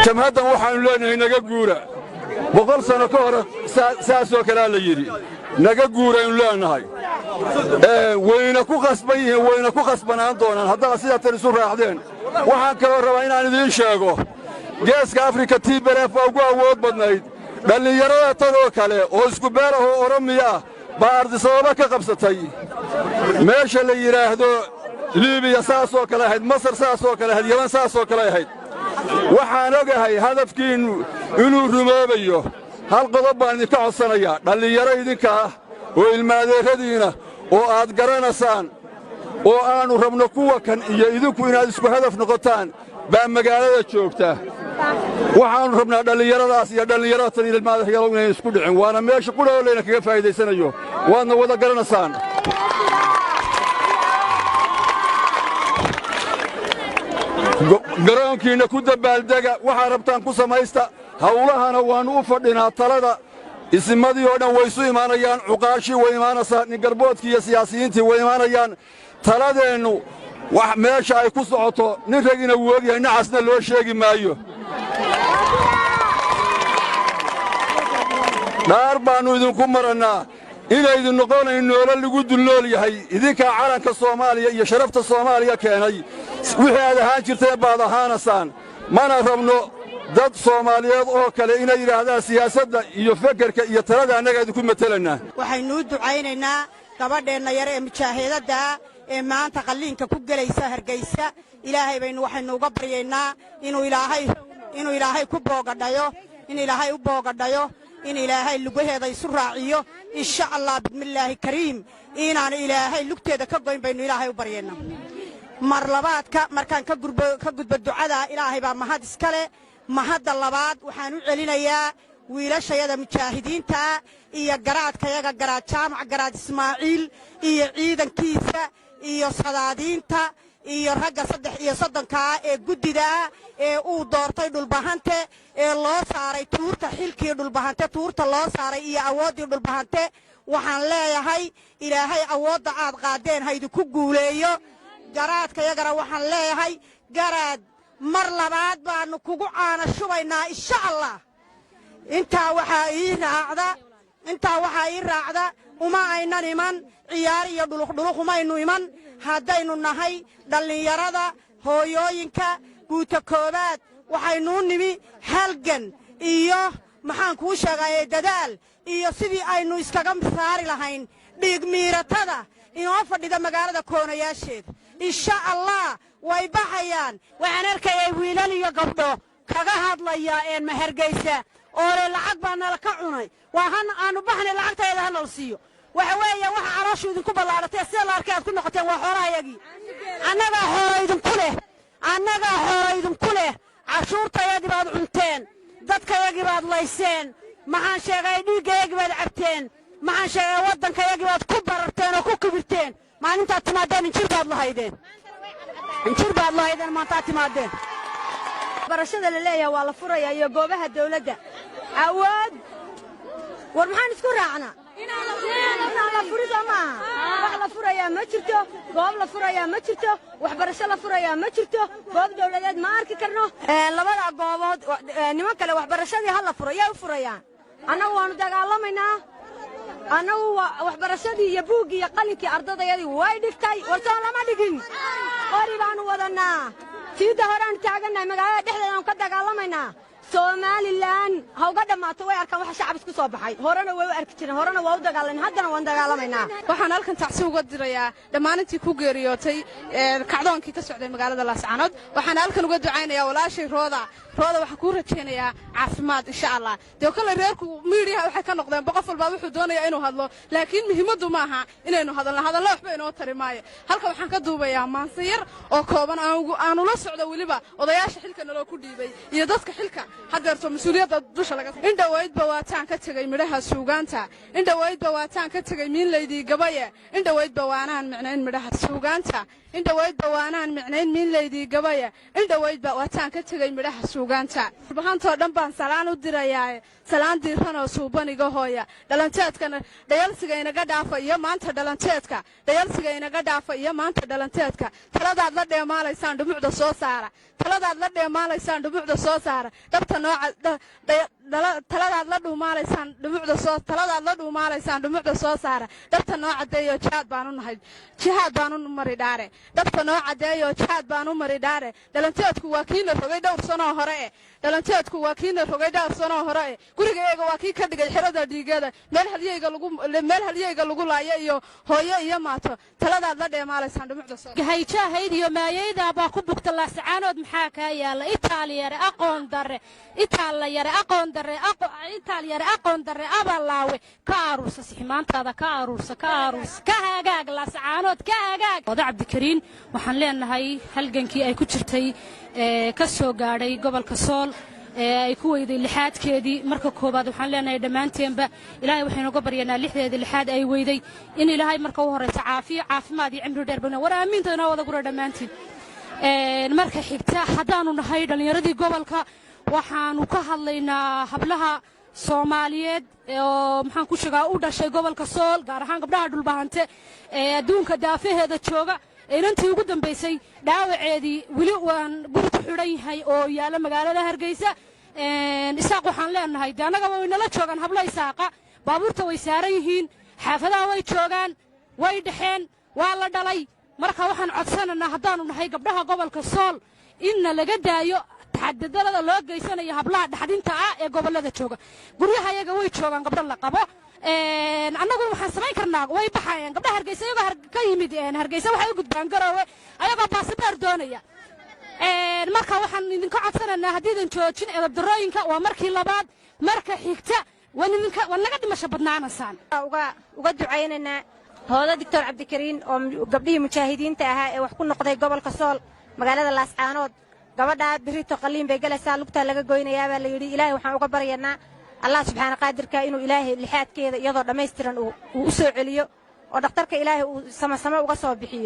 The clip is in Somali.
جمهدا waxaan leenahay naga guura boqol sano ka hor saasoo kale la yiri naga guura in leenahay wayna ku qasbanaan doonaan haddana sida tan isu raaxdeen waxaan kala rabaa inaan idin sheego geeska Afrika TPLF ugu awood badnayd dhalinyarada tan oo kale oo isku beeraha Oromiya baardi sababa ka qabsatay meesha la yiraahdo Liibiya saasoo kale ahayd Masar saasoo kale ahayd Yemen saasoo kale ahayd waxaan ogahay hadafkiinu inuu rumoobayo hal qodob baan idinka codsanayaa dhalinyaro idinka ah oo ilmaadeeradiina oo aad garanaysaan oo aanu rabno kuwa kan iyo idinku inaad isku hadaf noqotaan baa magaalada joogta waxaanu rabnaa dhalinyaradaas iyo dhalinyarada ilmaadeerada inay isku dhicin waana meesha qudhooleena kaga faa'iideysanayo waadna wada garanaysaan garoonkiina ku dabaaldega waxa rabtaan ku samaysta hawlahana waanu u fadhinaa talada ismadii oo dhan way isu imaanayaan cuqaashi way imaanaysaa nin garboodkii iyo siyaasiyiintii way imaanayaan taladeenu wax meesha ay ku socoto nin ragina wuu ogyahay nacasna loo sheegi maayo dhaar baanu idinku marannaa inaydu noqonayn nolol lagu dulnool yahay idinka calanka Soomaaliya iyo sharafta Soomaaliya keenay wixii aad ahaan jirtay baad ahaanasaan mana rabno dad Soomaaliyeed oo kale inay yiraahdaan siyaasadda iyo fikirka iyo talada anaga idinku metelana waxaynu ducaynaynaa gabadheena yar ee mujaahidada ee maanta qaliinka ku galaysa Hargeysa ilaahay baynu waxaynu uga baryaynaa inuu ilaahay ku boogadhayo in ilaahay u boogadhayo in ilaahay lugaheeda isu raaciyo insha Allah bismillaahi kariim inaan ilaahay lugteeda ka goyn baynu ilaahay u baryaynaa mar labaadka markaan ka gudbo ducada ilaahay baa mahad iskale mahadda labaad waxaan u celinayaa wiilashayada mujaahidiinta iyo garaadkayaga garaad jaamac garaad Ismaaciil iyo ciidankiisa iyo sadaadiinta iyo ragga 3 ee gudida ee uu doortay dhulbahante ee loo saaray tuurta xilkii dhulbahante tuurta loo saaray iyo awoodii dhulbahante waxaan leeyahay ilaahay awoodda aad qaadeen haydu ku guuleeyo garaadkayagana waxaan leeyahay garaad mar labaad baanu kugu caana shubaynaa insha Allah inta waxa ii raacda uma aynan iman ciyaar iyo dhuluq umaynu iman haddaynu nahay dhalinyarada hooyooyinka guuta koobaad waxaynu nimi halgan iyo maxaan kuu sheegay dadaal iyo sidii aynu iskaga saari lahayn dhiig miiratada inoo fadhida magaalada koonayaasheed insha Allah way baxayaan waxaan arkayay wiilal iyo gabdho kaga hadlaya Hargeysa oo lacag baa nala ka cunay waxaan aanu baxnay lacagtayda hal siiyo waxa weeye waxa calooshu idinku ballaaratay si la arkay aad ku noqoteen waa xoolahaygii annaga xoolaydin ku leh cashuurtayadii baad cunteen dadkayagii baad layseen maxaan sheegay dhiiggayagii baad cabteen maxaan sheegay waddankayagii baad ku bararteen oo ku kibirteen maalintaad timaadeen injir baad lahaydeen maantaad timaadeen barashada la leeyahay waa la furayaa iyo goobaha dawladda awood war maxaan isku raacnaa inaan la furiso maaha wax la furayaa ma jirto goob la furayaa ma jirto waxbarasho la furayaa ma jirto goob dawladeed ma arki karno labada goobood niman kale waxbarashadii hal la furayaa u furayaan annagu waanu dagaalamaynaa annagu waxbarashadii iyo buuggii iyo qalinkii ardadayadii way dhigtay warsoon lama dhigin qori baanu wadannaa siida horaan taagannahay magaalada dhexdeedaan ka dagaalamaynaa Somaliland hawga dhamaato way arkaan waxa shacab isku soo baxay horena way u arki jireen horena waa u dagaalan haddana waan dagaalamaynaa waxaan halkan tacsi uga dirayaa dhammaantii ku geeriyootay kacdoonkii ka socday magaalada Laascaanood waxaan halkan uga ducaynayaa walaashay rooda waxaan ku rajaynayaa caafimaad insha Allah de kale reerku media waxay ka noqdeen boqof walba wuxuu doonayaa inuu hadlo laakiin muhiimadu ma aha inaynu hadalno waxba inoo tarimaayo halka waxaan ka duubayaa maansiyar oo kooban aan ula socdo waliba odayaasha xilka naloo ku dhiibay iyo dadka xilka hadeerto mas'uuliyadda dusha laga indhaweydba waataan ka tagay midhaha suugaanta indhaweydba waataan ka tagay miinleydii gabaye indhaweydba waanaan micnayn midhaha suugaanta indhaweydba waanaan micnayn miinleydii gabaye indhaweydba waataan ka tagay midhaha suugaanta bahantoo dhan baan salaan u dirayaa salaan diiran oo suubaniga hooya dhalanteedkana dhayalsiga inaga dhaafa iyo maanta dhalanteedka dhayalsiga inaga dhaafa iyo maanta dhalanteedka taladaad la dheemaalaysaan dhumucda soo saara taladaad la dheemaalaysaan dhumucda soo saara dhabta nooca taladaad la dhuumaalaysaan dhumucda soo saara dhabta noo cadeeyo jihaad baanu mari dhaare dhabta noo cadeeyo jihaad baanu mari dhaare dhalanteedku waa kiina rogay dhowr sano hore gurigeega waa kii ka dhigay xirada dhiigada meel halyeyga lagu laayo iyo hooyo iyo maato taladaad la dheemaalaysaan dhumucda soo hayjaahayd iyo maayayda baa ku bugta Laascaanood maxaa ka yaala Itaaliyare aqoon darre abalaawe ka aruursa siximaantaada ka hagaag Laascaanood ka hagaag Wada Cabdikariin waxaan leenahay halgankii ay ku jirtay ka soo gaadhay gobolka Sool ay ku weyday lixaadkeedii marka koobaad waxaan leenahay dhamaanteenba ilaahay waxaynu uga baryanaa lixdeedii lixaad ay weyday in ilaahay marka u horeysa caafimaad iyo cimri dheer bana war aamiintoona wada gura dhamaantiin marka xigta hadaanu nahay dhalinyaradii gobolka waxaanu ka hadlaynaa hablaha Soomaaliyeed oo maxaan ku sheegaa u dhashay gobolka Sool gaar ahaan gabdhaha dhulbahante adduunka daafaheeda jooga inantii ugu dambeysay dhaawaceedii wili waan gurtu xidhan yahay oo yaala magaalada Hargeysa isaaq waxaan leenahay anaga way nala joogan habla isaaqa baabuurta way saaran yihiin xaafadaha way joogaan way dhaxeen waa la dhalay marka waxaan codsanaynaa hadaanu nahay gabdhaha gobolka Sool in laga daayo taxadidada loo geysanayo hablaha dhaxdinta ee gobolada jooga guryaha iyaga way joogan gabdho la qabo annagu waxaan samayn karnaa way baxayaan gabdhaha Hargeysa iyaga ka yimid Hargeysa waxay u gudbaan garoowe ayagoo baasaboor doonaya marka waxaan idinka codsanaynaa hadiidan joojin darooyinka waa markii labaad marka xigta waan naga dhimasho badnaanaysaan uga ducaynaynaa hooda Dr. Cabdikariin oo gabdhihii mujaahidiinta ahaa ee wax ku noqday gobolka Sool magaalada Laascaanood gabadha birito qaliin bay galaysaa lugta laga goynayaa baa la yiri ilaahay waxaan uga baryanaa Allah subhanahu qaadirka inuu ilaahay lixaadkeeda iyadoo dhameystiran uu u soo celiyo oo dhakhtarka ilaahay uu sama uga soo bixiyo